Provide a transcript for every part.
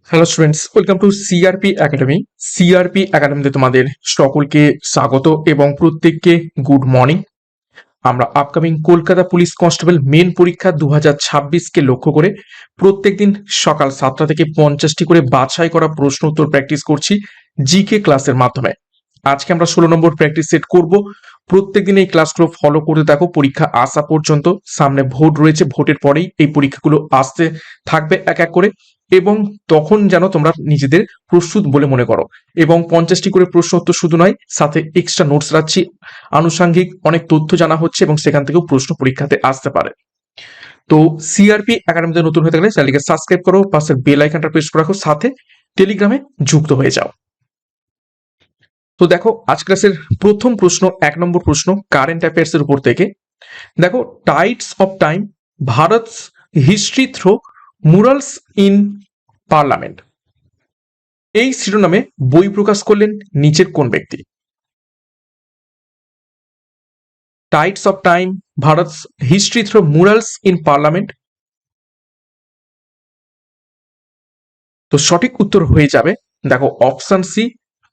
Hello students, welcome to CRP academy. CRP একাডেমিতে তোমাদের সকলকে স্বাগত এবং প্রত্যেককে গুড মর্নিং। আমরা upcoming Kolkata police constable main পরীক্ষা 2026কে লক্ষ্য করে প্রত্যেকদিন সকাল 7টা থেকে 50টি করে বাছাই করা প্রশ্ন উত্তর প্র্যাকটিস করছি জিকে ক্লাসের মাধ্যমে। আজকে আমরা 16 নম্বর প্র্যাকটিস সেট করব। প্রত্যেকদিন এই ক্লাসগুলো ফলো করতে থাকো পরীক্ষা আসা পর্যন্ত। সামনে ভোট রয়েছে, ভোটের পরেই এই পরীক্ষাগুলো আসতে থাকবে এক এক করে, এবং তখন যেন তোমরা নিজেদের প্রস্তুত বলে মনে করো। এবং 50টি করে প্রশ্ন উত্তর শুধু নয়, সাথে এক্সট্রা নোটস রাখছি, আনুষঙ্গিক অনেক তথ্য জানা হচ্ছে এবং সেখান থেকেও প্রশ্ন পরীক্ষাতে আসতে পারে। তো সিআরপি একাডেমিতে নতুন হয়ে থাকলে চ্যানেলকে সাবস্ক্রাইব করো, পাশের বেল আইকনটা প্রেস করে রাখো, সাথে টেলিগ্রামে যুক্ত হয়ে যাও। তো দেখো, আজ ক্লাসের প্রথম প্রশ্ন, 1 নম্বর প্রশ্ন কারেন্ট অ্যাফেয়ার্স এর উপর থেকে। দেখো, tides of time, Bharat's history through murals in Parliament, এই শিরোনামে বই প্রকাশ করলেন নিচের কোন ব্যক্তি? Tides of time, Bharat's history through murals in Parliament. তো সঠিক উত্তর হয়ে যাবে, দেখো, option C,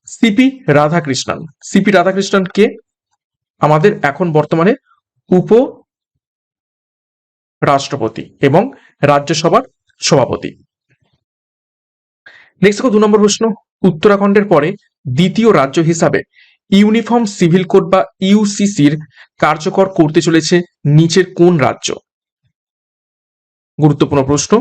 CP Radhakrishnan. CP Radhakrishnan কে? আমাদের এখন বর্তমানে উপ রাষ্ট্রপতি এবং রাজ্যসভার সভাপতি। নেক্সট দেখো, 2 নম্বর প্রশ্ন, উত্তরাখণ্ডের পরে দ্বিতীয় রাজ্য হিসাবে ইউনিফর্ম সিভিল কোড বা ইউসিসির কার্যকর করতে চলেছে নিচের কোন রাজ্য? গুরুত্বপূর্ণ প্রশ্ন।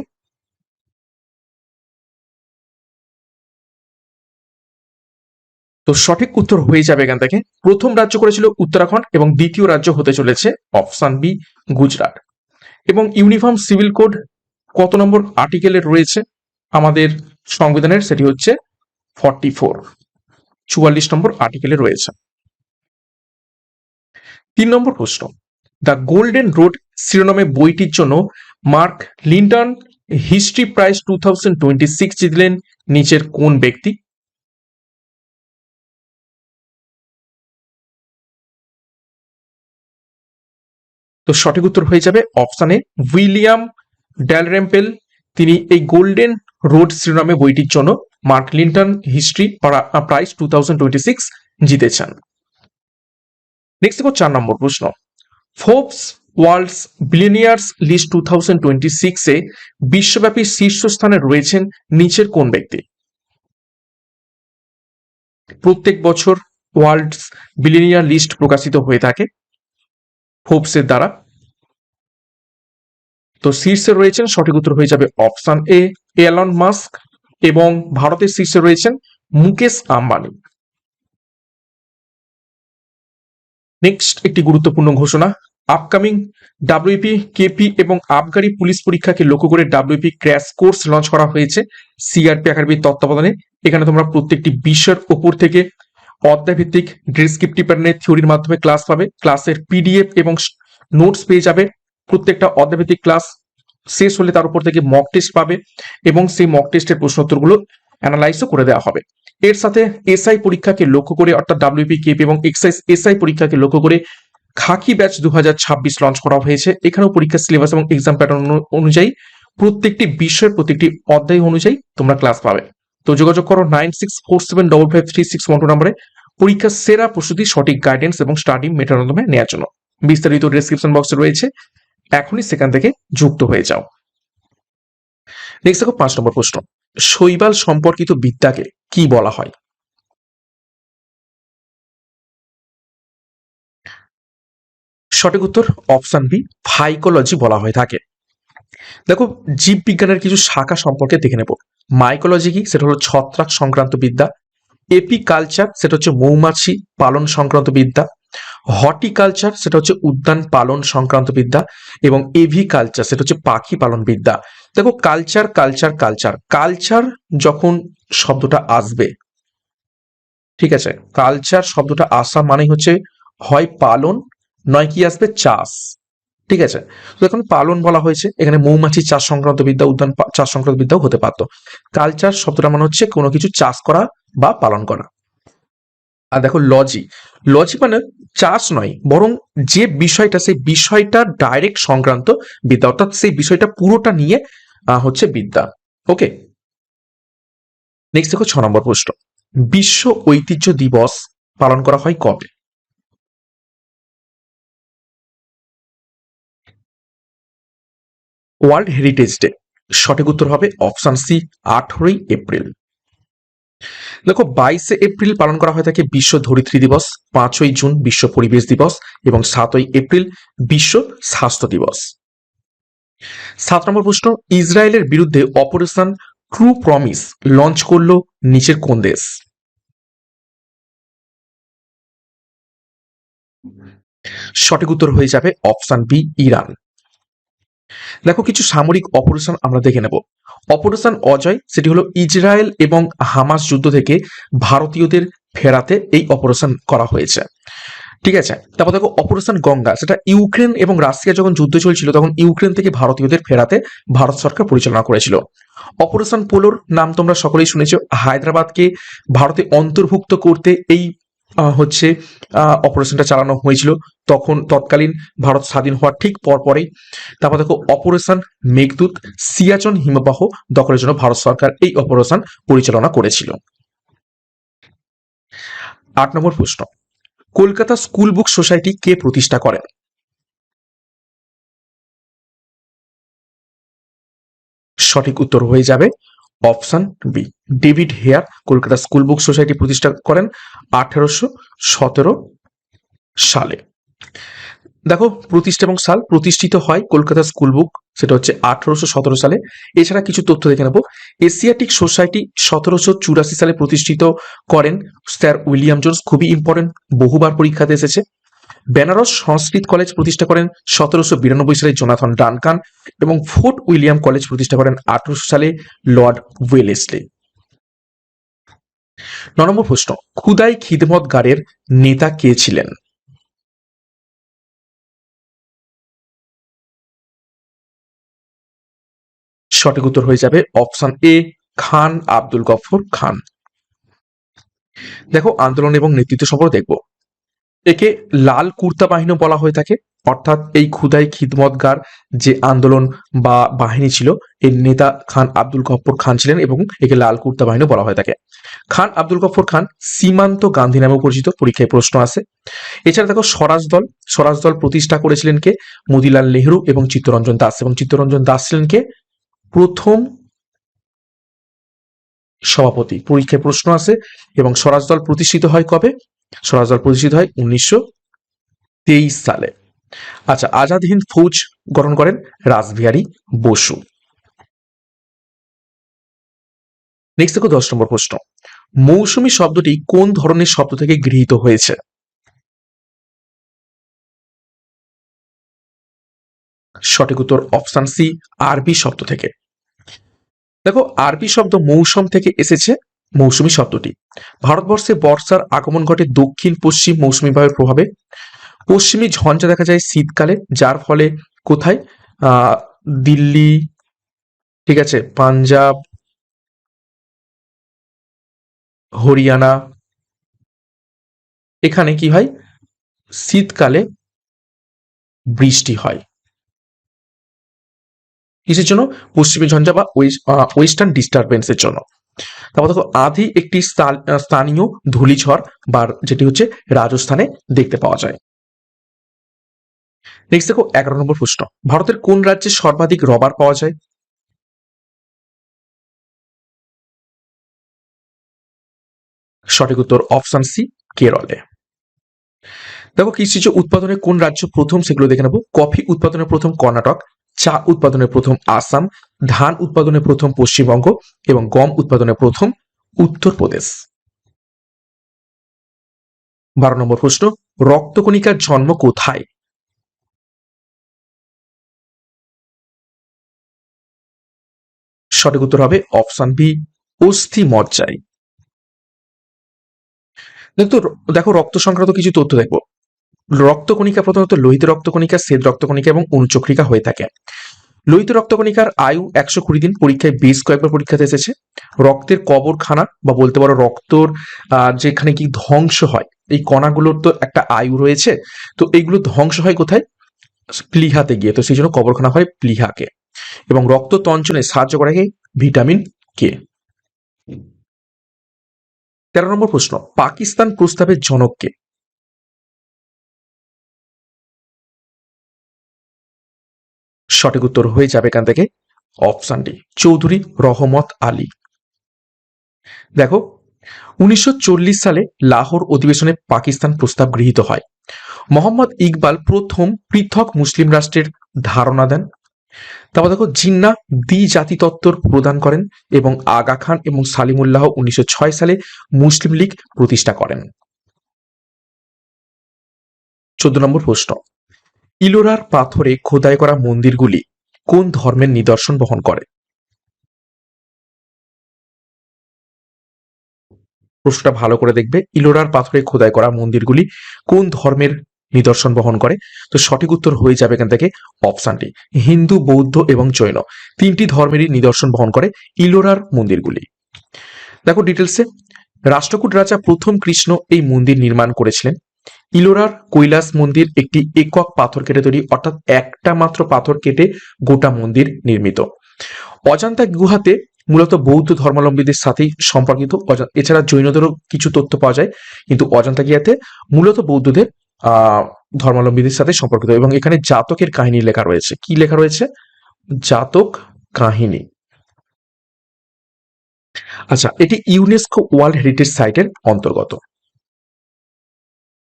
তো সঠিক উত্তর হয়ে যাবে এখান থেকে, প্রথম রাজ্য করেছিল উত্তরাখণ্ড এবং দ্বিতীয় রাজ্য হতে চলেছে অপশন বি, গুজরাট। এবং ইউনিফর্ম সিভিল কোড কত নম্বর আর্টিকেলের রয়েছে আমাদের সংবিধানের? সেটি হচ্ছে 44 নম্বর আর্টিকেলে রয়েছে। 3 নম্বর প্রশ্ন, দ্য গোল্ডেন রোড শিরোনামে বইটির জন্য মার্ক লিন্টন হিস্ট্রি প্রাইজ 2026 জিতলেন নিচের কোন ব্যক্তি? তো সঠিক উত্তর হয়ে যাবে অপশানে উইলিয়াম ড্যালরেম্পেল। তিনি এই গোল্ডেন রোড শিরোনামে বইটির জন্য মার্ক লিন্টন হিস্ট্রি প্রাইজ 2026 জিতেছেন। নেক্সট দেখো, 4 নম্বর প্রশ্ন, ফোর্বস ওয়ার্ল্ডস বিলিয়নিয়ার্স লিস্ট 2026 এ বিশ্বব্যাপী শীর্ষস্থানে রয়েছেন নিচের কোন ব্যক্তি? প্রত্যেক বছর ওয়ার্ল্ডস বিলিয়নিয়ার লিস্ট প্রকাশিত হয়ে থাকে ফোর্বসের দ্বারা। তো শীর্ষে রয়েছেন, সঠিক উত্তর হয়ে যাবে অপশন এ, এলন মাস্ক। এবং ভারতের শীর্ষে রয়েছেন মুকেশ আম্বানি। নেক্সট একটি গুরুত্বপূর্ণ ঘোষণা, আপকামিং ডাব্লিউপি, কেপি এবং আবগারি পুলিশ পরীক্ষাকে লক্ষ্য করে ডাব্লিউপি ক্র্যাশ কোর্স লঞ্চ করা হয়েছে সিআরপি একাডেমির তত্ত্বাবধানে। এখানে তোমরা প্রত্যেকটি বিষয়ের উপর থেকে অধ্যায়ভিত্তিক ডেসক্রিপটিভ প্যাটার্নের থিওরির মাধ্যমে ক্লাস পাবে, ক্লাসের পিডিএফ এবং নোটস পেয়ে যাবে। প্রত্যেকটা অধ্যায়ভিত্তিক ক্লাস শেষ হলে তার উপর থেকে মক টেস্ট পাবে এবং সেই মক টেস্টের প্রশ্নোত্তরগুলো অ্যানালাইজও করে দেওয়া হবে। এর সাথে এসআই পরীক্ষাকে লক্ষ্য করে, অর্থাৎ ডাব্লিউপি, কেপি এবং এসআই পরীক্ষাকে লক্ষ্য করে খাকি ব্যাচ 2026 লঞ্চ করা হয়েছে। এখানেও পরীক্ষার সিলেবাস এবং এক্সাম প্যাটার্ন অনুযায়ী প্রত্যেকটি বিষয়ের প্রত্যেকটি অধ্যায় অনুযায়ী তোমরা ক্লাস পাবে। তো যোগাযোগ করো 9647553612 নম্বরে পরীক্ষার সেরা প্রস্তুতি, সঠিক গাইডেন্স এবং স্টাডি মেটার মাধ্যমে নেওয়ার জন্য। বিস্তারিত ডেসক্রিপশন বক্সে রয়েছে, এখনই সেখান থেকে যুক্ত হয়ে যাও। নেক্সট দেখো, 5 নম্বর প্রশ্ন, শৈবাল সম্পর্কিত বিদ্যাকে কি বলা হয়? সঠিক উত্তর অপশন বি, ফাইকোলজি বলা হয়ে থাকে। দেখো, জীববিজ্ঞানের কিছু শাখা সম্পর্কে দেখে নেব। মাইকোলজি কি? সেটা হলো ছত্রাক সংক্রান্ত বিদ্যা। এপিকালচার, সেটা হচ্ছে মৌমাছি পালন সংক্রান্ত বিদ্যা। হর্টিকালচার, সেটা হচ্ছে উদ্যান পালন সংক্রান্ত বিদ্যা। এবং এভিকালচার, সেটা হচ্ছে পাখি পালন বিদ্যা। দেখো, কালচার কালচার কালচার কালচার যখন শব্দটা আসবে, ঠিক আছে, কালচার শব্দটা আসা মানে হচ্ছে হয় পালন, নয় কি আসবে, চাষ। ঠিক আছে, তো এখন পালন বলা হয়েছে, এখানে মৌমাছি চাষ সংক্রান্ত বিদ্যা, উদ্যান চাষ সংক্রান্ত বিদ্যাও হতে পারতো। কালচার শব্দটা মানে হচ্ছে কোনো কিছু চাষ করা বা পালন করা। আর দেখো, লজি, লজি মানে চাষ নয়, বরং যে বিষয়টা, সেই বিষয়টা ডাইরেক্ট সংক্রান্ত বিদ্যা, অর্থাৎ সেই বিষয়টা পুরোটা নিয়ে হচ্ছে বিদ্যা। ওকে, নেক্সট দেখো 6 নম্বর প্রশ্ন, বিশ্ব ঐতিহ্য দিবস পালন করা হয় কবে? World heritage day. সঠিক উত্তর হবে অপশন সি, 18ই এপ্রিল। দেখো 22শে এপ্রিল পালন করা হয়ে থাকে বিশ্ব ধরিত্রী দিবস, 5ই জুন বিশ্ব পরিবেশ দিবস এবং 7ই এপ্রিল বিশ্ব স্বাস্থ্য দিবস। 7 নম্বর প্রশ্ন, ইসরায়েলের বিরুদ্ধে অপারেশন ট্রু প্রমিস লঞ্চ করলো নিচের কোন দেশ? সঠিক উত্তর হয়ে যাবে অপশন বি, ইরান। দেখো কিছু সামরিক অপারেশন আমরা দেখে নেব। অপারেশন অজয়, সেটি হলো ইসরায়েল এবং হামাস যুদ্ধ থেকে ভারতীয়দের ফেরাতে এই অপারেশন করা হয়েছে, ঠিক আছে। তারপর দেখো অপারেশন গঙ্গা, সেটা ইউক্রেন এবং রাশিয়া যখন যুদ্ধ চলছিল তখন ইউক্রেন থেকে ভারতীয়দের ফেরাতে ভারত সরকার পরিচালনা করেছিল। অপারেশন পোলোর নাম তোমরা সকলেই শুনেছো, হায়দ্রাবাদকে ভারতে অন্তর্ভুক্ত করতে এই হচ্ছে অপারেশনটা চালানো হয়েছিল, তখন তৎকালীন ভারত স্বাধীন হওয়ার ঠিক পরপরেই। তারপর দেখো অপারেশন মেঘদূত, সিয়াচন হিমবাহ দখলের জন্য ভারত সরকার এই অপারেশন পরিচালনা করেছিল। 8 নম্বর প্রশ্ন, কলকাতা স্কুল বুক সোসাইটি কে প্রতিষ্ঠা করেন? সঠিক উত্তর হয়ে যাবে option B, David Hare Kolkata school book society প্রতিষ্ঠা করেন 1817 সালে। দেখো প্রতিষ্ঠা এবং সাল, প্রতিষ্ঠিত হয় কলকাতা স্কুল বুক, সেটা হচ্ছে 1817 সালে। এছাড়া কিছু তথ্য দেখে নেব। এশিয়াটিক সোসাইটি 1784 সালে প্রতিষ্ঠিত করেন স্যার উইলিয়াম জোন্স, খুবই ইম্পর্টেন্ট, বহুবার পরীক্ষাতে এসেছে। বেনারস সংস্কৃত কলেজ প্রতিষ্ঠা করেন 1792 সালে জোনাথন ডানকান, এবং ফোর্ট উইলিয়াম কলেজ প্রতিষ্ঠা করেন 1800 সালে লর্ড ওয়েলেসলি। 9 নম্বর প্রশ্ন, খুদাই খিদমত গারের নেতা কে ছিলেন? সঠিক উত্তর হয়ে যাবে অপশন এ, খান আব্দুল গফর খান। দেখো আন্দোলন এবং নেতৃত্ব সম্পর্কে দেখবো। একে লাল কুর্তা বাহিনী বলা হয়ে থাকে, অর্থাৎ এই খুদাই খিদমতগার যে আন্দোলন বা বাহিনী ছিল এর নেতা খান আব্দুল গফর খান ছিলেন এবং একে লাল কুর্তা বাহিনী বলা হয়ে থাকে। খান আব্দুল গফর খান সীমান্ত গান্ধী নামেও পরিচিত, পরীক্ষায় প্রশ্ন আসে। এছাড়া দেখো স্বরাজ দল প্রতিষ্ঠা করেছিলেন কে? মতিলাল নেহরু এবং চিত্তরঞ্জন দাস, এবং চিত্তরঞ্জন দাস ছিলেন কে? প্রথম সভাপতি, পরীক্ষায় প্রশ্ন আসে। এবং স্বরাজ দল প্রতিষ্ঠিত হয় কবে? স্বরাজ দল প্রতিষ্ঠিত হয় 1923 সালে। আচ্ছা, আজাদ হিন্দ ফৌজ গঠন করেন রাসবিহারী বসু। নেক্সট দেখো 10 নম্বর প্রশ্ন, মৌসুমী শব্দটি কোন ধরনের শব্দ থেকে গৃহীত হয়েছে? সঠিক উত্তর অপশন সি, আরবি শব্দ থেকে। দেখো আরবি শব্দ মৌসুম থেকে এসেছে মৌসুমী শব্দটি। ভারতবর্ষে বর্ষার আগমন ঘটে দক্ষিণ পশ্চিম মৌসুমী বায়ুর প্রভাবে। পশ্চিমী ঝঞ্ঝা দেখা যায় শীতকালে, যার ফলে কোথায়? দিল্লি, ঠিক আছে, পাঞ্জাব, হরিয়ানা, এখানে কি হয়? শীতকালে বৃষ্টি হয়। কিসের জন্য? পশ্চিমী ঝঞ্ঝা বা ওয়েস্টার্ন ডিস্টারবেন্সের জন্য। তারপর দেখো আধি একটি স্থানীয় ধূলিঝড় বা যেটি হচ্ছে রাজস্থানে দেখতে পাওয়া যায়। নেক্সট দেখো 11 নম্বর প্রশ্ন, ভারতের কোন রাজ্যে সর্বাধিক রবার পাওয়া যায়? সঠিক উত্তর অপশন সি, কেরলে। দেখো কৃষিজ উৎপাদনে কোন রাজ্য প্রথম সেগুলো দেখে নেব। কফি উৎপাদনে প্রথম কর্ণাটক, চা উৎপাদনে প্রথম আসাম, ধান উৎপাদনে প্রথম পশ্চিমবঙ্গ এবং গম উৎপাদনে প্রথম উত্তরপ্রদেশ। 12 নম্বর প্রশ্ন, রক্তকণিকার জন্ম কোথায়? সঠিক উত্তর হবে অপশন বি, অস্থি মজ্জায়। দেখো দেখো রক্ত সংক্রান্ত কিছু তথ্য দেখবো। রক্তকণিকা প্রধানত লোহিত রক্তকণিকা, শ্বেত রক্তকণিকা এবং অনুচক্রিকা হয়ে থাকে। লোহিত রক্তকণিকার আয়ু 120 দিন, পরীক্ষায় বেশ কয়েকবার পরীক্ষাতে এসেছে। রক্তের কবরখানা বা বলতে পারো রক্তর যেখানে কি ধ্বংস হয়, এই কণাগুলোর তো একটা আয়ু রয়েছে, তো এইগুলো ধ্বংস হয় কোথায়? প্লীহাতে গিয়ে, তো সেই জন্য কবরখানা হয় প্লীহাকে। এবং রক্ত তঞ্চনে সাহায্য করে ভিটামিন কে। 13 নম্বর প্রশ্ন, পাকিস্তান প্রস্তাবের জনক কে? সঠিক উত্তর হয়ে যাবে এখান থেকে অপশন ডি, চৌধুরী রহমত আলী। দেখো, 1940 সালে লাহোর অধিবেশনে পাকিস্তান প্রস্তাব গৃহীত হয়। মোহাম্মদ ইকবাল প্রথম পৃথক মুসলিম রাষ্ট্রের ধারণা দেন। তারপর দেখো, জিন্না দ্বিজাতি তত্ত্ব প্রদান করেন এবং আগা খান এবং সালিমুল্লাহ 1906 সালে মুসলিম লীগ প্রতিষ্ঠা করেন। 14 নম্বর প্রশ্ন, ইলোরার পাথরে খোদাই করা মন্দিরগুলি কোন ধর্মের নিদর্শন বহন করে? প্রশ্নটা ভালো করে দেখবে, ইলোরার পাথরে খোদাই করা মন্দিরগুলি কোন ধর্মের নিদর্শন বহন করে? তো সঠিক উত্তর হয়ে যাবে এখান থেকে অপশনটি, হিন্দু, বৌদ্ধ এবং জৈন, তিনটি ধর্মেরই নিদর্শন বহন করে ইলোরার মন্দিরগুলি। দেখো ডিটেলসে, রাষ্ট্রকূট রাজা প্রথম কৃষ্ণ এই মন্দির নির্মাণ করেছিলেন। ইলোরার কৈলাস মন্দির একটি একক পাথর কেটে তৈরি, অর্থাৎ একটা মাত্র পাথর কেটে গোটা মন্দির নির্মিত। অজন্তা গুহাতে মূলত বৌদ্ধ ধর্মাবলম্বীদের সাথেই সম্পর্কিত, এছাড়া জৈনদেরও কিছু তথ্য পাওয়া যায়, কিন্তু অজন্তা গুহাতে মূলত বৌদ্ধদের ধর্মাবলম্বীদের সাথে সম্পর্কিত। এবং এখানে জাতকের কাহিনী লেখা রয়েছে। কি লেখা রয়েছে? জাতক কাহিনী। আচ্ছা, এটি ইউনেস্কো ওয়ার্ল্ড হেরিটেজ সাইটের অন্তর্গত।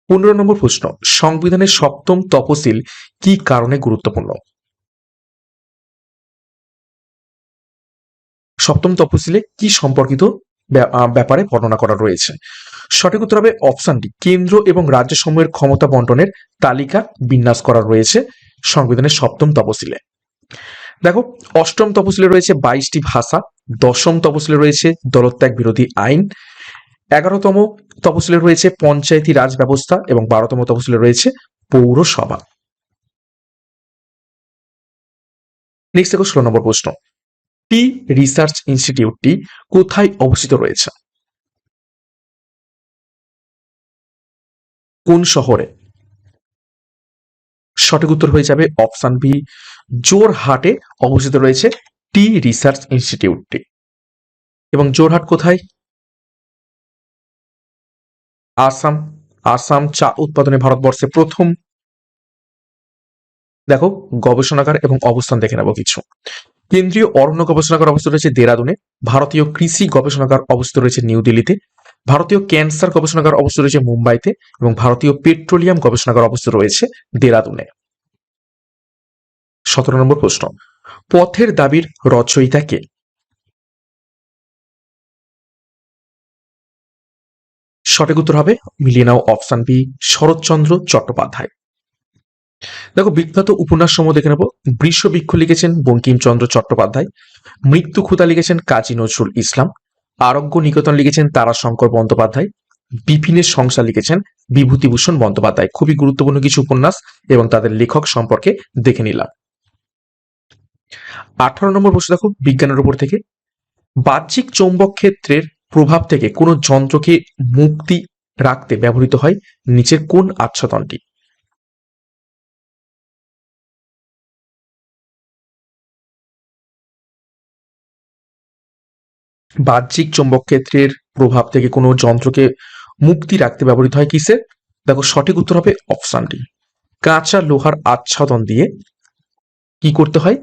15 নম্বর প্রশ্ন, সংবিধানের সপ্তম তফসিল কি কারণে গুরুত্বপূর্ণ? সপ্তম তফসিলে কি সম্পর্কিত ব্যাপারে বর্ণনা করা রয়েছে? সঠিক উত্তর হবে অপশন ডি, কেন্দ্র এবং রাজ্য সমূহের ক্ষমতা বন্টনের তালিকা বিন্যাস করা রয়েছে সংবিধানের সপ্তম তফসিলে। দেখো, অষ্টম তফসিলে রয়েছে 22টি ভাষা, দশম তফসিলে রয়েছে দলত্যাগ বিরোধী আইন, 11তম তফসিলে রয়েছে পঞ্চায়েতি রাজ ব্যবস্থা এবং 12তম তফসিলে রয়েছে পৌরসভা। নেক্সট দেখো 16 নম্বর প্রশ্ন, টি রিসার্চ ইনস্টিটিউটটি কোথায় অবস্থিত রয়েছে? কোন শহরে? সঠিক উত্তর হয়ে যাবে অপশন বি, জোরহাটে অবস্থিত রয়েছে টি রিসার্চ ইনস্টিটিউটটি। এবং জোরহাট কোথায়? আসাম। আসাম চা উৎপাদনে ভারতবর্ষে প্রথম। দেখো, গবেষণাগার এবং অবস্থান দেখে নেব কিছু। কেন্দ্রীয় অরণ্য গবেষণাগার অবস্থিত রয়েছে দেরাদুনে, ভারতীয় কৃষি গবেষণাগার অবস্থিত রয়েছে নিউ দিল্লিতে, ভারতীয় ক্যান্সার গবেষণাগার অবস্থিত রয়েছে মুম্বাইতে এবং ভারতীয় পেট্রোলিয়াম গবেষণাগার অবস্থিত রয়েছে দেরাদুনে। 17 নম্বর প্রশ্ন, পথের দাবির রচয়িতা কে? সঠিক উত্তর হবে, মিলিয়ে নাও অপশন বি, শরৎচন্দ্র চট্টোপাধ্যায়। দেখো, বিখ্যাত উপন্যাস সমূহ দেখে নেব। বৃষবৃক্ষ লিখেছেন বঙ্কিমচন্দ্র চট্টোপাধ্যায়, মৃত্যু ক্ষুধা লিখেছেন কাজী নজরুল ইসলাম, আরোগ্য নিকেতন লিখেছেন তারাশঙ্কর বন্দ্যোপাধ্যায়, বিপিনের সংসার লিখেছেন বিভূতিভূষণ বন্দ্যোপাধ্যায়। খুবই গুরুত্বপূর্ণ কিছু উপন্যাস এবং তাদের লেখক সম্পর্কে দেখে নিলাম। 18 নম্বর প্রশ্ন দেখো, বিজ্ঞানের উপর থেকে, বাহ্যিক চৌম্বক ক্ষেত্রের প্রভাব থেকে কোন যন্ত্রকে মুক্তি রাখতে ব্যবহৃত হয় নিচের কোন আচ্ছাদনটি? বাহ্যিক চৌম্বক ক্ষেত্রের প্রভাব থেকে কোনো যন্ত্রকে মুক্তি রাখতে ব্যবহৃত হয় কিসে? দেখো, সঠিক উত্তর হবে অপশন ডি, কাঁচা লোহার আচ্ছাদন দিয়ে কি করতে হয়?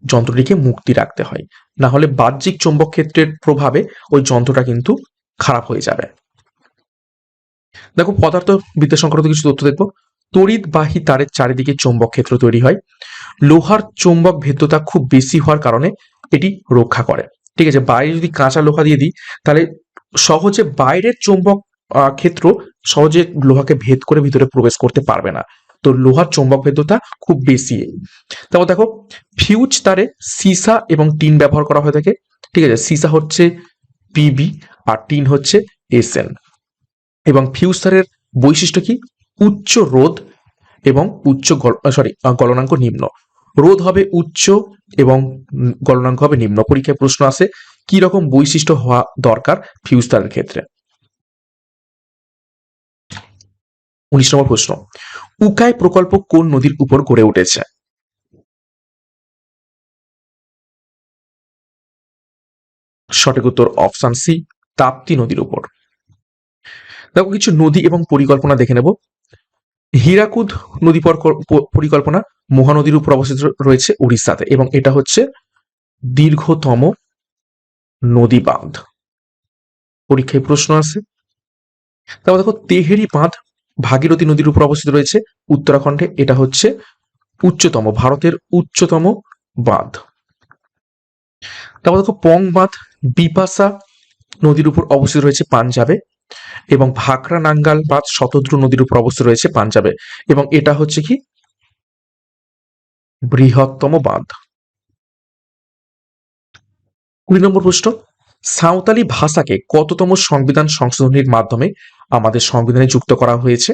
যন্ত্রটিকে মুক্তি রাখতে হয়, না হলে বাহ্যিক চৌম্বক ক্ষেত্রের প্রভাবে ওই যন্ত্রটা কিন্তু খারাপ হয়ে যাবে। দেখো, পদার্থবিদ্যা সংক্রান্ত কিছু তথ্য দেখবো। তড়িৎবাহী তারের চারিদিকে চৌম্বক ক্ষেত্র তৈরি হয়। লোহার চৌম্বক ভেদ্যতা খুব বেশি হওয়ার কারণে এটি রক্ষা করে। ঠিক আছে, বাইরে যদি কাঁচা লোহা দিয়ে দিই তাহলে সহজে বাইরের চৌম্বক ক্ষেত্র সহজে লোহাকে ভেদ করে ভিতরে প্রবেশ করতে পারবে না। তো লোহার চৌম্বক ভেদ্যতা খুব বেশি। তারপর দেখো, ফিউজ তারে সীসা এবং টিন ব্যবহার করা হয়ে থাকে। ঠিক আছে, সীসা হচ্ছে পিবি আর টিন হচ্ছে এসএন। এবং ফিউজ তারের বৈশিষ্ট্য কি? উচ্চ রোধ এবং গলনাঙ্ক নিম্ন। রোধ হবে উচ্চ এবং গলনাঙ্ক হবে নিম্ন। পরীক্ষায় প্রশ্ন আসে কি রকম বৈশিষ্ট্য হওয়া দরকার ফিউজ তারের ক্ষেত্রে। 19 নম্বর প্রশ্ন, উকাই প্রকল্প কোন নদীর উপর গড়ে উঠেছে? সঠিক উত্তর অপশন সি, তাপ্তি নদীর উপর। দেখো কিছু নদী এবং পরিকল্পনা দেখে নেব। হীরাকুদ নদী পরিকল্পনা মহানদীর উপর অবস্থিত রয়েছে উড়িষ্যাতে, এবং এটা হচ্ছে দীর্ঘতম নদী বাঁধ। পরীক্ষায় প্রশ্ন আছে। তারপর দেখো তেহেরি বাঁধ ভাগীরথী নদীর উপর অবস্থিত রয়েছে উত্তরাখণ্ডে, এটা হচ্ছে ভারতের উচ্চতম বাঁধ। তারপর দেখো পং বাঁধ বিপাশা নদীর উপর অবস্থিত রয়েছে পাঞ্জাবে, এবং ভাকরা নাঙ্গাল বাঁধ শতদ্রু নদীর উপর অবস্থিত রয়েছে পাঞ্জাবে, এবং এটা হচ্ছে কি বৃহত্তম বাঁধ। 20 নম্বর প্রশ্ন, সাঁওতালি ভাষাকে কততম সংবিধান সংশোধনীর মাধ্যমে আমাদের সংবিধানে যুক্ত করা হয়েছে?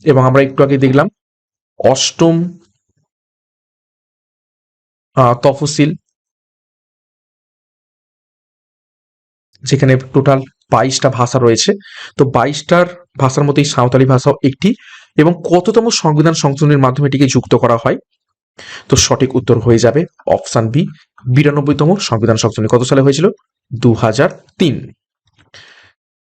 এবং আমরা একটু আগে দেখলাম অষ্টম তফসিল, যেখানে টোটাল 22টা ভাষা রয়েছে। তো 22টার ভাষার মধ্যে সাঁওতালি ভাষাও একটি, এবং কততম সংবিধান সংশোধনের মাধ্যমে এটিকে যুক্ত করা হয়? তো সঠিক উত্তর হয়ে যাবে অপশন বি, 92তম সংবিধান সংশোধনী। কত সালে হয়েছিল? 2003।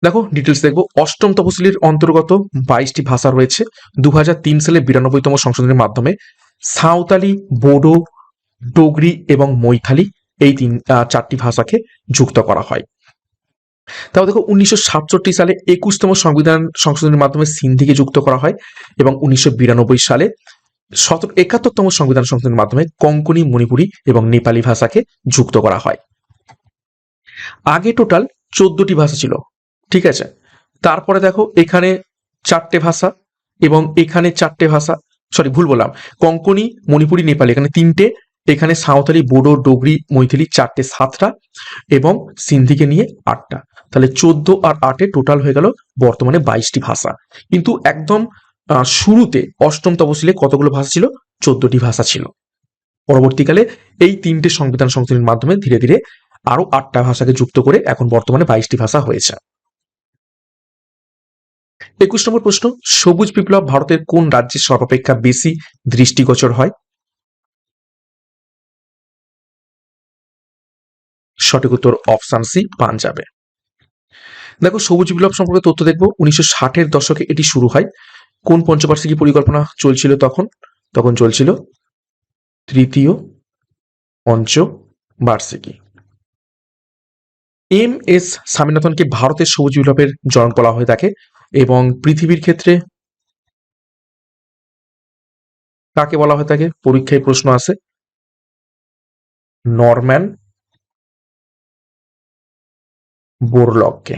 দেখো ডিটেলস দেখবো। অষ্টম তফসিলের অন্তর্গত 22টি ভাষা রয়েছে। 2003 সালে 92তম সংশোধনের মাধ্যমে সাঁওতালি, বোডো, ডোগরি এবং মৈথালি এই চারটি ভাষাকে যুক্ত করা হয়। তারপর দেখো 1967 সালে 21তম সংবিধান সংশোধনের মাধ্যমে সিন্ধিকে যুক্ত করা হয়, এবং 1992 সালে 71তম সংবিধান সংশোধনের মাধ্যমে কোঙ্কনি, মণিপুরি এবং নেপালি ভাষাকে যুক্ত করা হয়। আগে টোটাল 14টি ভাষা ছিল, ঠিক আছে। তারপরে দেখো এখানে 4টে ভাষা এবং এখানে 4টে ভাষা, সরি ভুল বললাম, কোঙ্কনি, মণিপুরি, নেপালি এখানে 3টে, এখানে সাঁওতালি, বোডো, ডোগরি, মৈথিলি 4টে 7টা, এবং সিন্ধিকে নিয়ে 8টা। তাহলে 14 আর 8-এ টোটাল হয়ে গেল বর্তমানে 22টি ভাষা। কিন্তু একদম শুরুতে অষ্টম তফসিলে কতগুলো ভাষা ছিল? 14টি ভাষা ছিল। পরবর্তীকালে এই 3টে সংবিধান সংশোধনের মাধ্যমে ধীরে ধীরে আরো 8টা ভাষাকে যুক্ত করে এখন বর্তমানে 22টি ভাষা হয়েছে। 21 নম্বর প্রশ্ন, সবুজ বিপ্লব ভারতের কোন রাজ্যে সর্বাপেক্ষা বেশি দৃষ্টিগোচর হয়? সঠিক উত্তর অপশন সি, পাঞ্জাবে। দেখো সবুজ বিপ্লব সম্পর্কে তথ্য দেখবো। 1960-এর দশকে এটি শুরু হয়। কোন পঞ্চবার্ষিকী পরিকল্পনা চলছিল তখন? তখন চলছিল তৃতীয় পঞ্চবার্ষিকী। এম এস স্বামীনাথনকে ভারতের সবুজ বিপ্লবের জনক বলা হয়ে থাকে, এবং পৃথিবীর ক্ষেত্রে কাকে বলা হয়ে থাকে? পরীক্ষায় প্রশ্ন আসে নরম্যান বোরলগকে।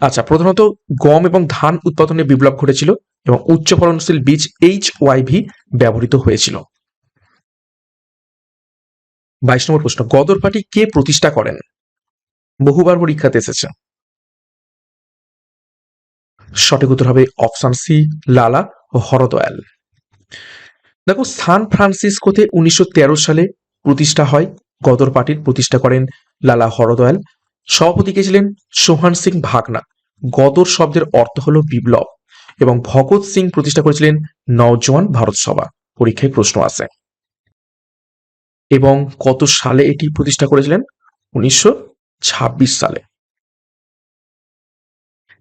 আচ্ছা, প্রধানত গম এবং ধান উৎপাদনে বিপ্লব ঘটেছিল, এবং উচ্চ ফলনশীল বীজ HYV ব্যবহৃত হয়েছিল। 22 নম্বর প্রশ্ন, গদর পার্টি কে প্রতিষ্ঠা করেন? বহুবার পরীক্ষাতে এসেছে। সঠিক উত্তর হবে অপশন সি, লালা হরদয়াল। দেখো সান ফ্রান্সিসকোতে 1913 সালে প্রতিষ্ঠা হয় গদর পার্টির, প্রতিষ্ঠা করেন লালা হরদয়াল। সভাপতি কে ছিলেন? সোহান সিং ভাগনা। গদর শব্দের অর্থ হলো বিপ্লব, এবং ভগৎ সিং প্রতিষ্ঠা করেছিলেন নওজোয়ান ভারত সভা। পরীক্ষায় প্রশ্ন আসে। এবং কত সালে এটি প্রতিষ্ঠা করেছিলেন? 1926 সালে।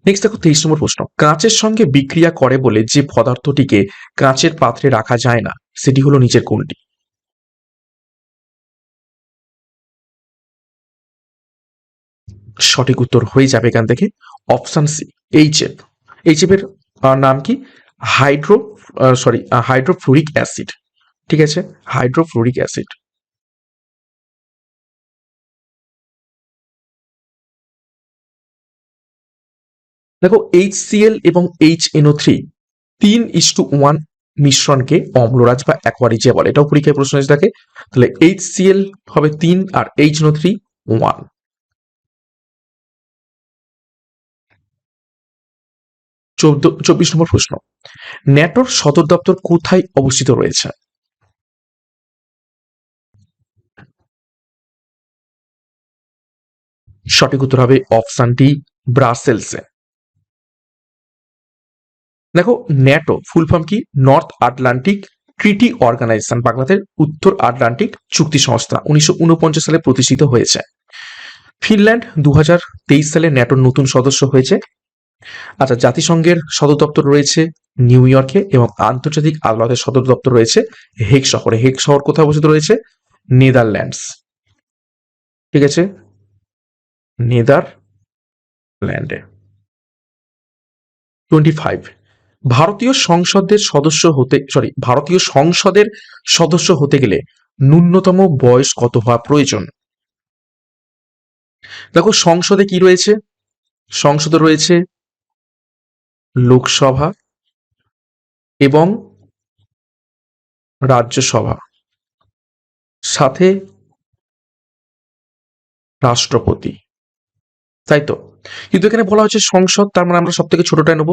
নেক্সট দেখো 23 নম্বর প্রশ্ন, কাঁচের সঙ্গে বিক্রিয়া করে বলে যে পদার্থটিকে কাঁচের পাত্রে রাখা যায় না সেটি হলো নিচের কোনটি? সঠিক উত্তর হয়ে যাবে এখান থেকে অপশন সি, HF। HF এর নাম কি? হাইড্রোফ্লুরিক অ্যাসিড। ঠিক আছে, হাইড্রোফ্লুরিক অ্যাসিড। দেখো HCl এবং HNO3 3:1 মিশ্রণকে অম্লরাজ বা অ্যাকোয়ারিজিয়া বলে। এটাও পরীক্ষায় প্রশ্ন এসে থাকে। তাহলে HCl হবে 3 আর HNO3 1। 24 নম্বর প্রশ্ন, ন্যাটোর সদর দপ্তর কোথায় অবস্থিত রয়েছে? সঠিক উত্তর হবে অপশন ডি, ব্রাসেলসে। দেখো ন্যাটো ফুল ফর্ম কি? নর্থ আটলান্টিক ট্রিটি অর্গানাইজেশন, বাংলাতে উত্তর আটলান্টিক চুক্তি সংস্থা। 1949 সালে প্রতিষ্ঠিত হয়েছে। ফিনল্যান্ড 2023 সালে ন্যাটোর নতুন সদস্য হয়েছে। আচ্ছা, জাতিসংঘের সদর দপ্তর রয়েছে নিউ ইয়র্কে এবং আন্তর্জাতিক আদালতের সদর দপ্তর রয়েছে হেগ শহরে। হেগ শহর কোথায় অবস্থিত রয়েছে? নেদারল্যান্ডস। ঠিক আছে, নেদারল্যান্ডে। 25, ভারতীয় সংসদের সদস্য হতে গেলে ন্যূনতম বয়স কত হওয়া প্রয়োজন? দেখো, সংসদে কি রয়েছে? সংসদে রয়েছে লোকসভা এবং রাজ্যসভা, সাথে রাষ্ট্রপতি, তাই তো? কিন্তু এখানে বলা হচ্ছে সংসদ, তার মানে আমরা সব থেকে ছোটটা নেব।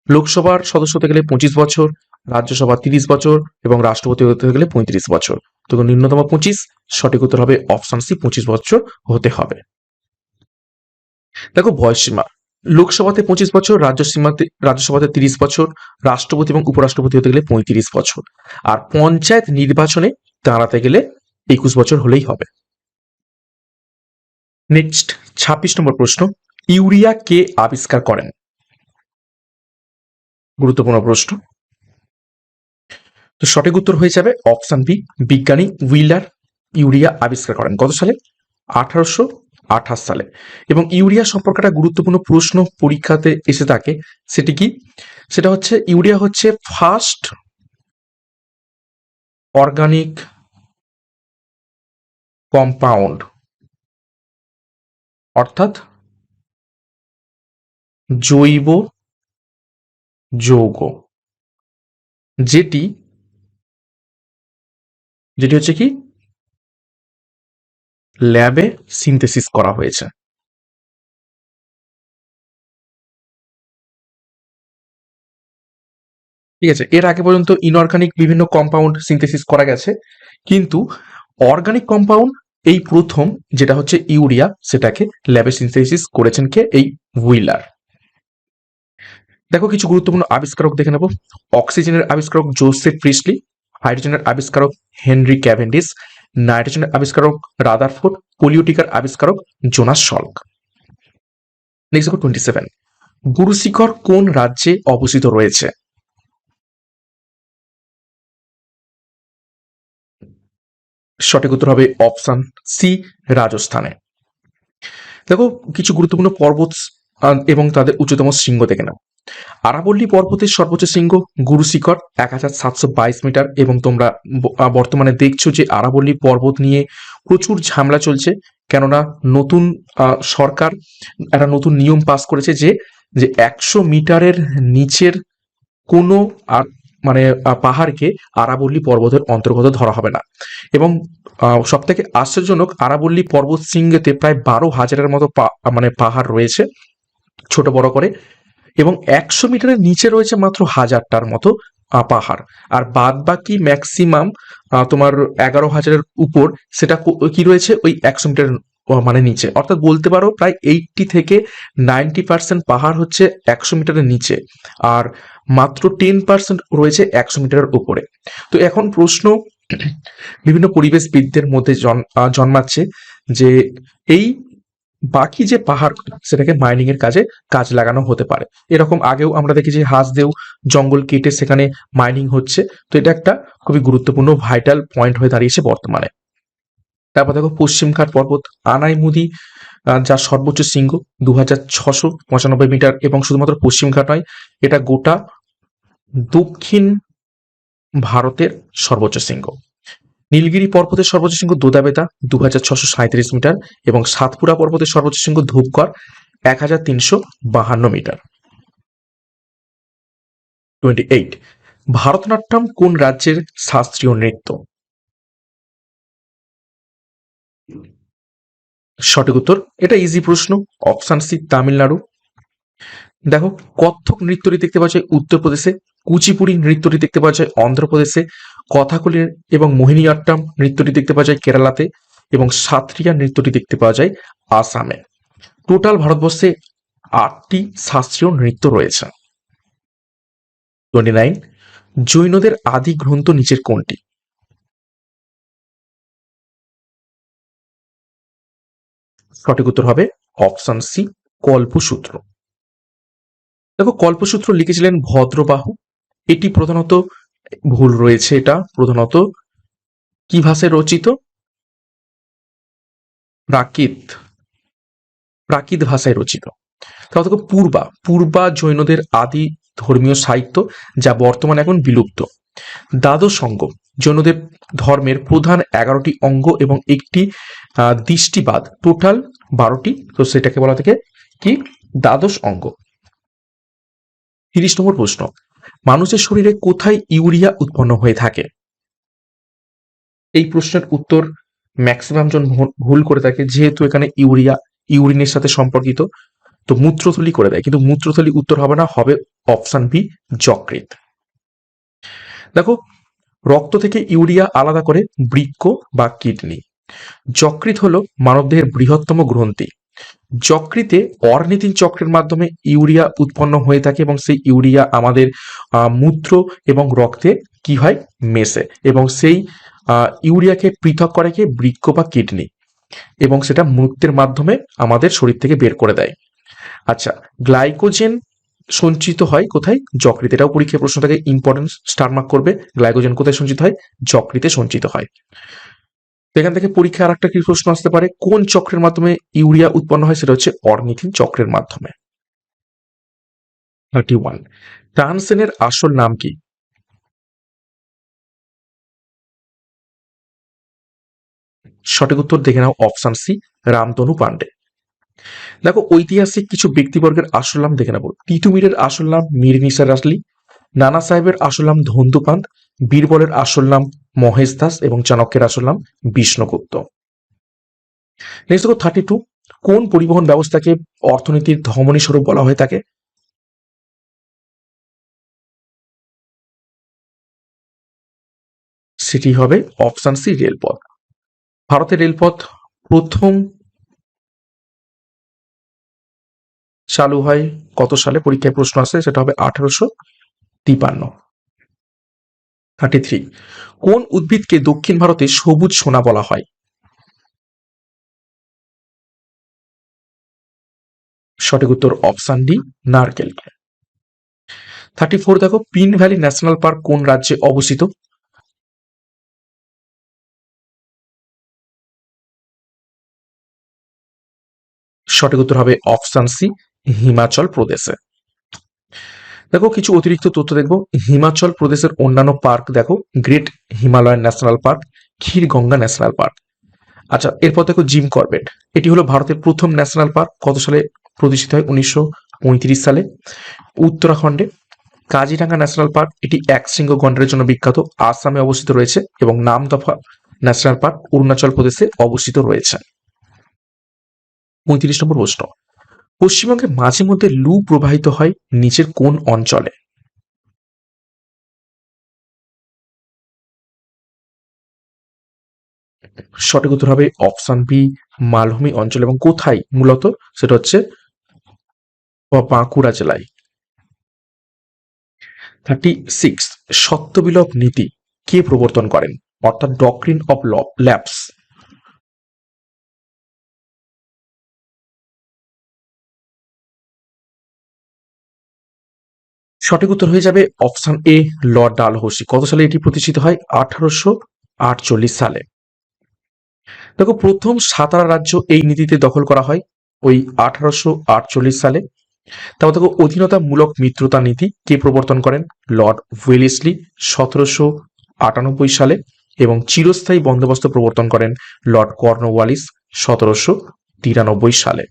লোকসভার সদস্য হতে গেলে 25 বছর, রাজ্যসভা 30 বছর এবং রাষ্ট্রপতি হতে গেলে 35 বছর। তো ন্যূনতম 25, সঠিক উত্তর হবে অপশন সি, 25 বছর হতে হবে। দেখো, বয়সসীমা লোকসভাতে 25 বছর, রাজ্যসভাতে 30 বছর, রাষ্ট্রপতি এবং উপরাষ্ট্রপতি হতে গেলে 35 বছর, আর পঞ্চায়েত নির্বাচনে দাঁড়াতে গেলে 21 বছর হলেই হবে। নেক্সট, 26 নম্বর প্রশ্ন, ইউরিয়া কে আবিষ্কার করেন? গুরুত্বপূর্ণ প্রশ্ন। তো সঠিক উত্তর হয়ে যাবে অপশন বি, বিজ্ঞানী হুইলার ইউরিয়া আবিষ্কার করেন। কত সালে? 1828 সালে। এবং ইউরিয়া সম্পর্কে একটা গুরুত্বপূর্ণ প্রশ্ন পরীক্ষাতে এসে থাকে, সেটি কি? সেটা হচ্ছে ইউরিয়া হচ্ছে ফার্স্ট অর্গানিক কম্পাউন্ড, অর্থাৎ জৈব যৌগ, যেটি যেটি হচ্ছে কি ল্যাবে সিনথেসিস করা হয়েছে। ঠিক আছে, এর আগে পর্যন্ত ইনঅর্গানিক বিভিন্ন কম্পাউন্ড সিনথেসিস করা গেছে, কিন্তু অর্গানিক কম্পাউন্ড এই প্রথম, যেটা হচ্ছে ইউরিয়া, সেটাকে ল্যাবে সিনথেসিস করেছেন কে? এই হুইলার। দেখো, কিছু গুরুত্বপূর্ণ আবিষ্কারক দেখে নেব। অক্সিজেনের আবিষ্কারক জোসেফ প্রিস্টলি, হাইড্রোজেনের আবিষ্কারক হেনরি ক্যাভেন্ডিস, নাইট্রোজেনের আবিষ্কারক রাদারফোর্ড, পোলিওটিকার আবিষ্কারক জোনাস সল্ক। নেক্সট দেখো 27, গুরু শিখর কোন রাজ্যে অবস্থিত রয়েছে? সঠিক উত্তর হবে অপশন সি, রাজস্থানে। দেখো, কিছু গুরুত্বপূর্ণ পর্বত এবং তাদের উচ্চতম শৃঙ্গ দেখে নাও। আরাবল্লী পর্বতের সর্বোচ্চ শৃঙ্গ গুরু শিখর, 1722 মিটার। এবং তোমরা বর্তমানে দেখছো যে আরাবল্লী পর্বত নিয়ে প্রচুর ঝামেলা চলছে, কেননা নতুন সরকার একটা নতুন নিয়ম পাস করেছে যে যে 100 মিটারের নিচের কোনো আর মানে পাহাড়কে আরাবল্লী পর্বতের অন্তর্গত ধরা হবে না। এবং সব থেকে আশ্চর্যজনক, আরাবল্লী পর্বত শৃঙ্গেতে প্রায় 12,000-এর মতো মানে পাহাড় রয়েছে, ছোট বড় করে। এবং 100 মিটারের নিচে রয়েছে মাত্র 1000টার মতো পাহাড়। আর বাদ বাকি ম্যাক্সিমাম তোমার 11,000-এর উপর, সেটা কি রয়েছে ওই 100 মিটারের মানে নিচে। অর্থাৎ বলতে পারো প্রায় 80 থেকে 90% পাহাড় হচ্ছে 100 মিটারের নিচে, আর মাত্র 10% রয়েছে 100 মিটারের উপরে। তো এখন প্রশ্ন বিভিন্ন পরিবেশবিদদের মধ্যে জন্মাচ্ছে যে এই বাকি যে পাহাড়, সেটাকে মাইনিং এর কাজে কাজ লাগানো হতে পারে। এরকম আগেও আমরা দেখেছি হাঁসদেও জঙ্গল কেটে সেখানে মাইনিং হচ্ছে। তো এটা একটা খুবই গুরুত্বপূর্ণ ভাইটাল পয়েন্ট হয়ে দাঁড়িয়েছে বর্তমানে। তারপর দেখো, পশ্চিমঘাট পর্বত আনাইমুদি, যার সর্বোচ্চ শৃঙ্গ 2695 মিটার। এবং শুধুমাত্র পশ্চিমঘাট নয়, এটা গোটা দক্ষিণ ভারতের সর্বোচ্চ শৃঙ্গ। নীলগিরি পর্বতের সর্বোচ্চ শৃঙ্গ দোদাবেতা, 2637 মিটার। এবং সাতপুরা পর্বতের সর্বোচ্চ শৃঙ্গ ধূপগড়, 1352 মিটার। 28, ভারতনাট্যম কোন রাজ্যের শাস্ত্রীয় নৃত্য? সঠিক উত্তর, এটা ইজি প্রশ্ন, অপশন সি, তামিলনাড়ু। দেখো, কত্থক নৃত্যটি দেখতে পাওয়া যায় উত্তরপ্রদেশে, কুচিপুড়ি নৃত্যটি দেখতে পাওয়া যায় অন্ধ্রপ্রদেশে, কথাকলি এবং মোহিনীঅট্টম নৃত্যটি দেখতে পাওয়া যায় কেরালাতে, এবং সাত্রিয়া নৃত্যটি দেখতে পাওয়া যায় আসামে। টোটাল ভারতবর্ষে 8টি শাস্ত্রীয় নৃত্য রয়েছে। 29, জৈনদের আদি গ্রন্থ নিচের কোনটি? সঠিক উত্তর হবে অপশন সি, কল্পসূত্র। দেখো কল্পসূত্র লিখেছিলেন ভদ্রবাহু, এটি প্রধানত ভুল রয়েছে, এটা প্রধানত কি ভাষায় রচিত? প্রাকৃত, প্রাকৃত ভাষায় রচিত। তারপর দেখো পূর্বা, পূর্বা জৈনদের আদি ধর্মীয় সাহিত্য, যা বর্তমানে এখন বিলুপ্ত। দ্বাদশ অঙ্গ, জৈনদের ধর্মের প্রধান 11টি অঙ্গ এবং একটি দৃষ্টিবাদ, টোটাল 12টি, তো সেটাকে বলা থেকে কি দ্বাদশ অঙ্গ। 30 নম্বর প্রশ্ন, মানুষের শরীরে কোথায় ইউরিয়া উৎপন্ন হয়ে থাকে? এই প্রশ্নের উত্তর ম্যাক্সিমাম জন ভুল করে থাকে, যেহেতু এখানে ইউরিয়া ইউরিনের সাথে সম্পর্কিত, তো মূত্রথলি করে দেয়, কিন্তু মূত্রথলি উত্তর হবে না, হবে অপশন বি যকৃৎ। দেখো রক্ত থেকে ইউরিয়া আলাদা করে বৃক্ক বা কিডনি। যকৃৎ হলো মানবদেহের বৃহত্তম গ্রন্থি। যকৃতে অর্নিথিন চক্রের মাধ্যমে ইউরিয়া উৎপন্ন হয়ে থাকে এবং সেই ইউরিয়া আমাদের মূত্র এবং রক্তে কি হয়, মেশে, এবং সেই ইউরিয়াকে পৃথক করে কি বৃক্ক বা কিডনি, এবং সেটা মূত্রের মাধ্যমে আমাদের শরীর থেকে বের করে দেয়। আচ্ছা, গ্লাইকোজেন সঞ্চিত হয় কোথায়? যকৃতে। এটাও পরীক্ষায় প্রশ্ন থেকে ইম্পর্টেন্স স্টার মার্ক করবে, গ্লাইকোজেন কোথায় সঞ্চিত হয়? যকৃতে সঞ্চিত হয়। এখান থেকে পরীক্ষায় আর একটা কি প্রশ্ন আসতে পারে, কোন চক্রের মাধ্যমে ইউরিয়া উৎপন্ন হয়? সেটা হচ্ছে অর্নিথিন চক্রের মাধ্যমে। 31, টানসেনের আসল নাম কি? সঠিক উত্তর দেখে নাও, অপশন সি রামতনু পান্ডে। দেখো ঐতিহাসিক কিছু ব্যক্তিবর্গের আসল নাম দেখে নেবো। তিতুমিরের আসল নাম মীর নিসার আলী, নানা সাহেবের আসল নাম ধন্দুপান্ত, বীরবলের আসল নাম মহেশ দাস এবং চাণক্যের আসল নাম বিষ্ণুগুপ্ত। নেক্সট দেখো 32, কোন পরিবহন ব্যবস্থাকে অর্থনীতির ধমনী স্বরূপ বলা হয়ে থাকে? সেটি হবে অপশন সি রেলপথ। ভারতের রেলপথ প্রথম চালু হয় কত সালে? পরীক্ষায় প্রশ্ন আসে, সেটা হবে 1853। 33, কোন উদ্ভিদকে দক্ষিণ ভারতে সবুজ সোনা বলা হয়? সঠিক উত্তর অপশন ডি নারকেল। 34, দেখো পিন ভ্যালি ন্যাশনাল পার্ক কোন রাজ্যে অবস্থিত? সঠিক উত্তর হবে অপশন সি হিমাচল প্রদেশে। দেখো কিছু অতিরিক্ত তথ্য দেখবো। হিমাচল প্রদেশের অন্যান্য পার্ক দেখো, Great Himalayan National Park, Kheerganga National Park. আচ্ছা, এরপর দেখো জিম করবেট, এটি হলো ভারতের প্রথম ন্যাশনাল পার্ক, কত সালে প্রতিষ্ঠিত হয়? 1935 সালে, উত্তরাখণ্ডে। কাজিরাঙ্গা ন্যাশনাল পার্ক, এটি এক শৃঙ্গ গন্ডারের জন্য বিখ্যাত, আসামে অবস্থিত রয়েছে, এবং নামদফা ন্যাশনাল পার্ক অরুণাচল প্রদেশে অবস্থিত রয়েছে। 35 নম্বর প্রশ্ন, পশ্চিমবঙ্গে মাঝে মধ্যে লু প্রবাহিত হয় নিচের কোন অঞ্চলে? সঠিক উত্তর হবে অপশন বি মালভূমি অঞ্চল, এবং কোথায় মূলত? সেটা হচ্ছে বাঁকুড়া জেলায়। 36, সত্যবিলোপ নীতি কে প্রবর্তন করেন, অর্থাৎ ডক্ট্রিন অফ ল্যাপস? সঠিক উত্তর হয়ে যাবে অপশন এ লর্ড ডালহৌসি। কত সালে এটি প্রতিষ্ঠিত হয়? 1848 সালে। দেখো প্রথম সাতারা রাজ্য এই নীতিতে দখল করা হয় ওই 1848 সালে। তারপর দেখো অধীনতামূলক মিত্রতা নীতি কে প্রবর্তন করেন? লর্ড ওয়েলেসলি 1798 সালে, এবং চিরস্থায়ী বন্দোবস্ত প্রবর্তন করেন লর্ড কর্নওয়ালিস 1793 সালে।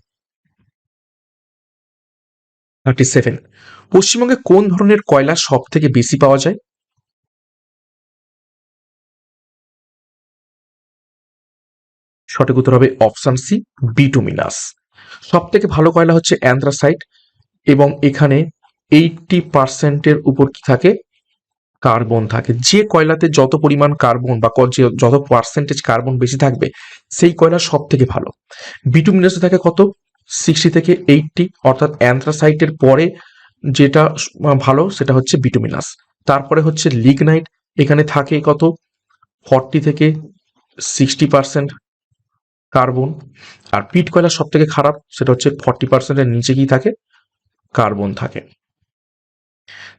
37, পশ্চিমবঙ্গে কোন ধরনের কয়লা সব থেকে বেশি পাওয়া যায়? সঠিক উত্তর হবে অপশন সি বিটুমিনাস। সব থেকে ভালো কয়লা হচ্ছে অ্যান্থ্রাসাইট, এবং এখানে 80% উপর কি থাকে? কার্বন থাকে। যে কয়লাতে যত পরিমাণ কার্বন বা যত পার্সেন্টেজ কার্বন বেশি থাকবে সেই কয়লা সব থেকে ভালো। বিটুমিনাসে থাকে কত? 60 থেকে 80, অর্থাৎ অ্যান্থ্রাসাইটের পরে যেটা ভালো সেটা হচ্ছে বিটুমিনাস। তারপরে হচ্ছে লিগনাইট, এখানে থাকে কত? 40 থেকে 60% কার্বন। আর পিট কয়লা সব থেকে খারাপ, সেটা হচ্ছে 40%-এর নিচে কি থাকে? কার্বন থাকে।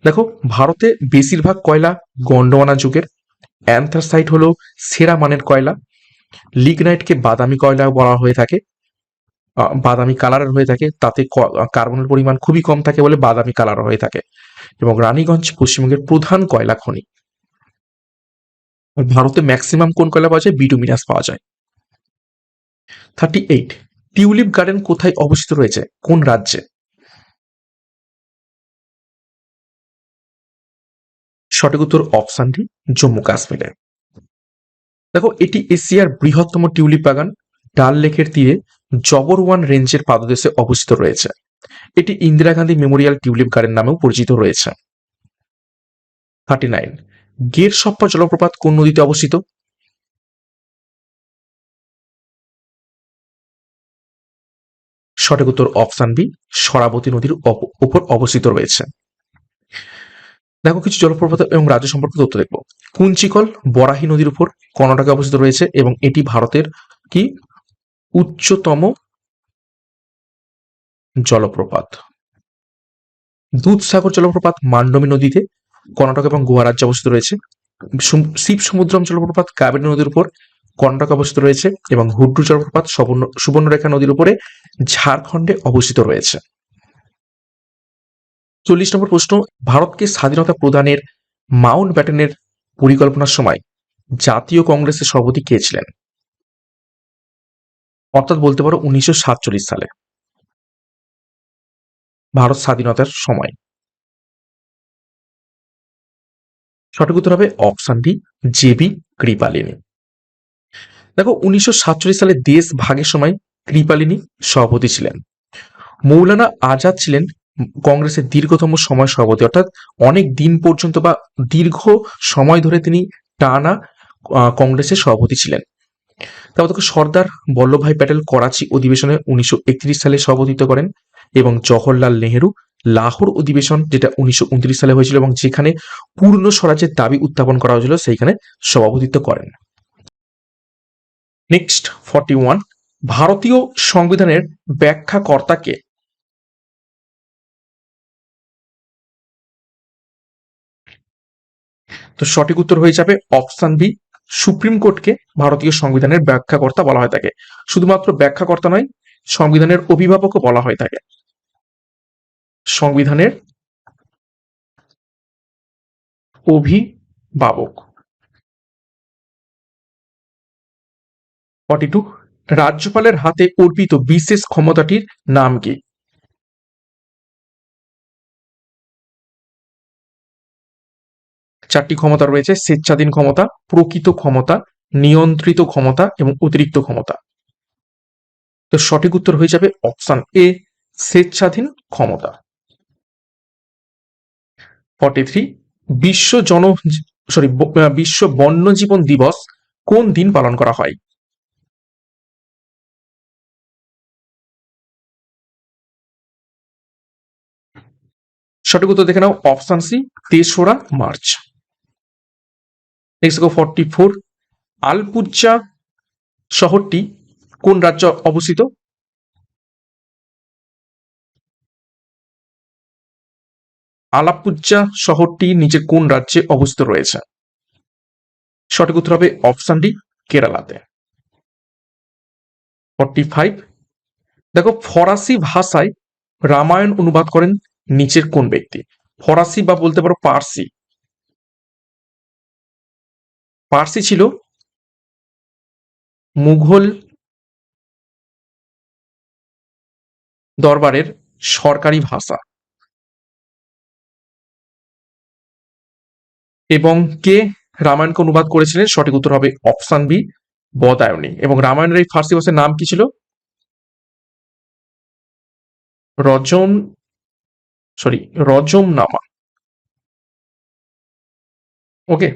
দেখো, ভারতে বেশিরভাগ কয়লা গন্ডোয়ানা যুগের। অ্যান্থ্রাসাইট হলো সেরা মানের কয়লা। লিগনাইটকে বাদামি কয়লা বলা হয়ে থাকে। বাদামি কালারের হয়ে থাকে, তাতে কার্বনের পরিমাণ খুবই কম থাকে বলে বাদামি কালার হয়ে থাকে। এবং রানীগঞ্জ পশ্চিমবঙ্গের প্রধান কয়লা খনি। আর ভারতে ম্যাক্সিমাম কোন কয়লা পাওয়া যায়? বিটুমিনাস পাওয়া যায়। 38, টিউলিপ গার্ডেন কোথায় অবস্থিত রয়েছে? কোন রাজ্যে? সঠিক উত্তর অপশন ডি, জম্মু কাশ্মীরে। দেখো, এটি এশিয়ার বৃহত্তম টিউলিপ বাগান। ডাল লেকের তীরে জবরওয়ান রেঞ্জের পাদদেশে অবস্থিত রয়েছে। এটি Indira Gandhi Memorial tulip garden নামেও পরিচিত রয়েছে। 39, গের সপ্পা জলপ্রপাত কোন নদীতে অবস্থিত? সঠিক উত্তর অপশন বি, সরাবতী নদীর উপর অবস্থিত রয়েছে। দেখো, কিছু জলপ্রপাত এবং রাজ্য সম্পর্কে তথ্য দেখবো। কুঞ্চিকল বরাহী নদীর উপর কর্ণাটকে অবস্থিত রয়েছে এবং এটি ভারতের কি উচ্চতম জলপ্রপাত। দুধসাগর জলপ্রপাত মান্ডোমি নদীতে কর্ণাটক এবং গোয়া রাজ্যে অবস্থিত রয়েছে। শিব সমুদ্রম জলপ্রপাত কাবেরী নদীর উপর কর্ণাটকে অবস্থিত রয়েছে এবং হুড্রু জলপ্রপাত সুবর্ণরেখা নদীর উপরে ঝাড়খণ্ডে অবস্থিত রয়েছে। 40 নম্বর প্রশ্ন, ভারতকে স্বাধীনতা প্রদানের মাউন্ট ব্যাটেনের পরিকল্পনার সময় জাতীয় কংগ্রেসের সভাপতি কে ছিলেন? অর্থাৎ বলতে পারো 1947 সালে, ভারত স্বাধীনতার সময়। সঠিক উত্তর হবে অপশন ডি, জেবি কৃপালিনী। দেখো, 1947 সালে দেশ ভাগের সময় কৃপালিনী সভাপতি ছিলেন। মৌলানা আজাদ ছিলেন কংগ্রেসের দীর্ঘতম সময় সভাপতি, অর্থাৎ অনেক দিন পর্যন্ত বা দীর্ঘ সময় ধরে তিনি টানা কংগ্রেসের সভাপতি ছিলেন। তারপর দেখো, সর্দার বল্লভভাই প্যাটেল করাচি অধিবেশনে 1931 সালে সভাপতিত্ব করেন এবং জওহরলাল নেহেরু লাহোর অধিবেশন, যেটা 1929 সালে হয়েছিল এবং যেখানে পূর্ণ স্বরাজ্যের দাবি উত্থাপন করা হয়েছিল, সেইখানে সভাপতিত্ব করেন। নেক্সট 41, ভারতীয় সংবিধানের ব্যাখ্যাকর্তা কে? তো সঠিক উত্তর হয়ে যাবে অপশন বি, সুপ্রিম কোর্টকে ভারতীয় সংবিধানের ব্যাখ্যাকর্তা বলা হয়ে থাকে। শুধুমাত্র ব্যাখ্যাকর্তা নয়, সংবিধানের অভিভাবকও বলা হয়ে থাকে। সংবিধানের অভিভাবক। 42, রাজ্যপালের হাতে অর্পিত বিশেষ ক্ষমতাটির নাম কি? চারটি ক্ষমতা রয়েছে: স্বেচ্ছাধীন ক্ষমতা, প্রকৃত ক্ষমতা, নিয়ন্ত্রিত ক্ষমতা এবং অতিরিক্ত ক্ষমতা। তো সঠিক উত্তর হয়ে যাবে অপশন এ, স্বেচ্ছাধীন ক্ষমতা। 43, বিশ্ব জন সরি বিশ্ব বন্যজীবন দিবস কোন দিন পালন করা হয়? সঠিক উত্তর দেখে নাও, অপশন সি, 3রা মার্চ। নেক্সট 44, আলপুজা শহরটি কোন রাজ্যে অবস্থিত? আলাপ্পুজা শহরটি নিচে কোন রাজ্যে অবস্থিত রয়েছে? সঠিক উত্তর হবে অপশন ডি, কেরালাতে। 45, দেখো, ফরাসি ভাষায় রামায়ণ অনুবাদ করেন নিচের কোন ব্যক্তি? ফরাসি বা বলতে পারো পার্সি। পার্সি ছিল মুঘল দরবারের সরকারি ভাষা। এবং কে রামায়ণকে অনুবাদ করেছিলেন? সঠিক উত্তর হবে অপশন বি, বদায়নী। এবং রামায়ণের এই ফার্সি ভাষার নাম কি ছিল? রজম রজমনামা। ওকে।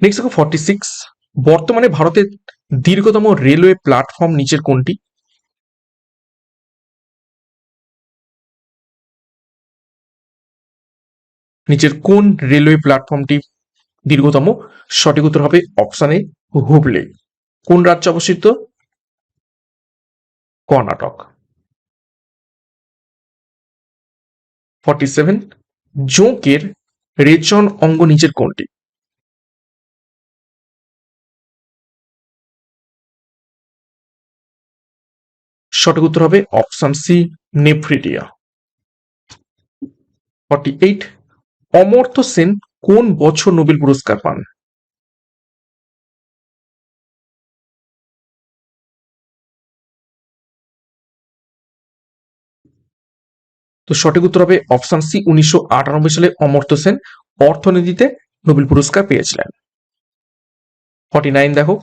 নেক্সট দেখো 46, বর্তমানে ভারতের দীর্ঘতম রেলওয়ে প্ল্যাটফর্ম নিচের কোনটি? নিচের কোন রেলওয়ে প্ল্যাটফর্মটি দীর্ঘতম? সঠিক উত্তর হবে অপশন এ, হুবলি। কোন রাজ্যে অবস্থিত? কর্ণাটক। 47 জোঁকের রেচন অঙ্গ নিচের কোনটি? সঠিক উত্তর হবে option C nephridia. 48 Amartya Sen কোন বছর নোবেল পুরস্কার পান? তো সঠিক উত্তর হবে অপশন সি 1998 সালে অমর্ত্য সেন অর্থনীতিতে নোবেল পুরস্কার পেয়েছিলেন। 49 দেখো,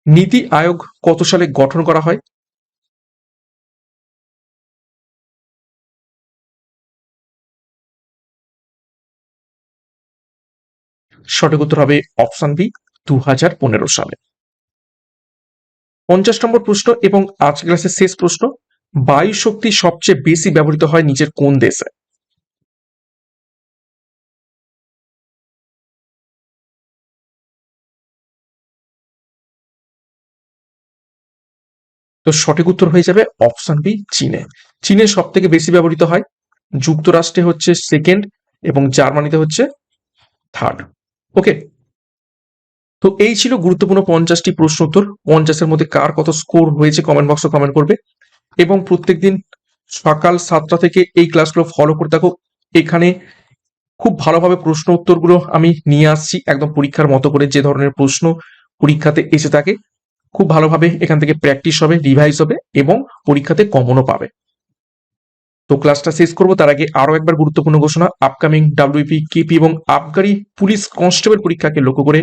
নীতি আয়োগ কত সালে গঠন করা হয়? সঠিক উত্তর হবে অপশন বি 2015 সালে। 50 নম্বর প্রশ্ন এবং আজ ক্লাসের শেষ প্রশ্ন, বায়ু শক্তি সবচেয়ে বেশি ব্যবহৃত হয় নিচের কোন দেশে? তো সঠিক উত্তর হয়ে যাবে অপশন বি চীনে। চীনে সব থেকে বেশি ব্যবহৃত হয়, যুক্তরাষ্ট্রে হচ্ছে সেকেন্ড এবং জার্মানিতে হচ্ছে থার্ড। ওকে, তো এই ছিল গুরুত্বপূর্ণ 50টি প্রশ্ন উত্তর। 50-এর মধ্যে কার কত স্কোর হয়েছে কমেন্ট বক্সে কমেন্ট করবে এবং প্রত্যেকদিন সকাল 7টা থেকে এই ক্লাসগুলো ফলো করে থাকো। এখানে খুব ভালোভাবে প্রশ্ন উত্তরগুলো আমি নিয়ে আসছি একদম পরীক্ষার মতো করে, যে ধরনের প্রশ্ন পরীক্ষাতে এসে থাকে খুব ভালোভাবে এখান থেকে প্র্যাকটিস হবে, রিভাইজ হবে এবং পরীক্ষাতে কমনও পাবে। তো ক্লাসটা শেষ করবো তার আগে আরো একবার গুরুত্বপূর্ণ ঘোষণা, আপকামিং ডাব্লিউপি কেপি এবং আবগারি পুলিশ কনস্টেবল পরীক্ষাকে লক্ষ্য করে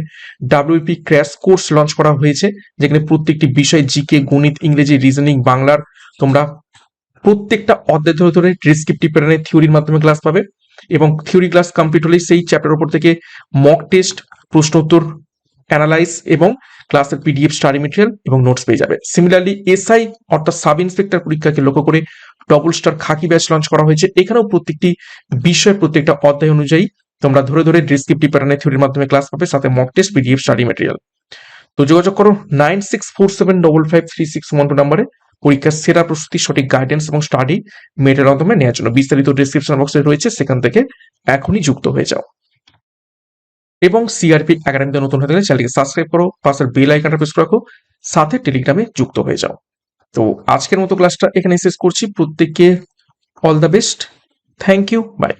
ডাব্লিউপি ক্র্যাশ কোর্স লঞ্চ করা হয়েছে, যেখানে প্রত্যেকটি বিষয় জিকে, গণিত, ইংরেজি, রিজনিং, বাংলার তোমরা প্রত্যেকটা অধ্যায় ধরে ধরে ডেসক্রিপটিভ প্যাটার্নের থিওরির মাধ্যমে ক্লাস পাবে এবং থিওরি ক্লাস কমপ্লিট হলে সেই চ্যাপ্টার উপর থেকে মক টেস্ট, প্রশ্ন উত্তর অ্যানালাইজ এবং ক্লাসের পিডিএফ, স্টাডি মেটেরিয়াল এবং নোটস পেয়ে যাবে। সিমিলারলি এসআই অর্থাৎ সাব ইন্সপেক্টর পরীক্ষাকে লক্ষ্য করে ডবল স্টার খাকি ব্যাচ লঞ্চ করা হয়েছে। এখানেও প্রত্যেকটি বিষয় প্রত্যেকটা অধ্যায় অনুযায়ী তোমরা ধরে ধরে ডেসক্রিপটিভ প্যাটার্নের থিওরির মাধ্যমে ক্লাস পাবে, সাথে mock test, PDF, study material. তো যোগাযোগ করো 9647553612 নম্বরে পরীক্ষার সেরা প্রস্তুতি, সঠিক গাইডেন্স এবং স্টাডি মেটেরিয়াল মাধ্যমে নেওয়ার জন্য। বিস্তারিত ডেসক্রিপশন বক্সে রয়েছে, সেখান থেকে এখনই যুক্ত হয়ে যাও। এবং সিআরপি একাডেমিতে নতুন হয়ে থাকলে চ্যানেলকে সাবস্ক্রাইব করো, পাশের বেল আইকনটা প্রেস রাখো, সাথে টেলিগ্রামে যুক্ত হয়ে যাও। তো আজকের মতো ক্লাসটা এখানে শেষ করছি। প্রত্যেককে all the best, thank you, by.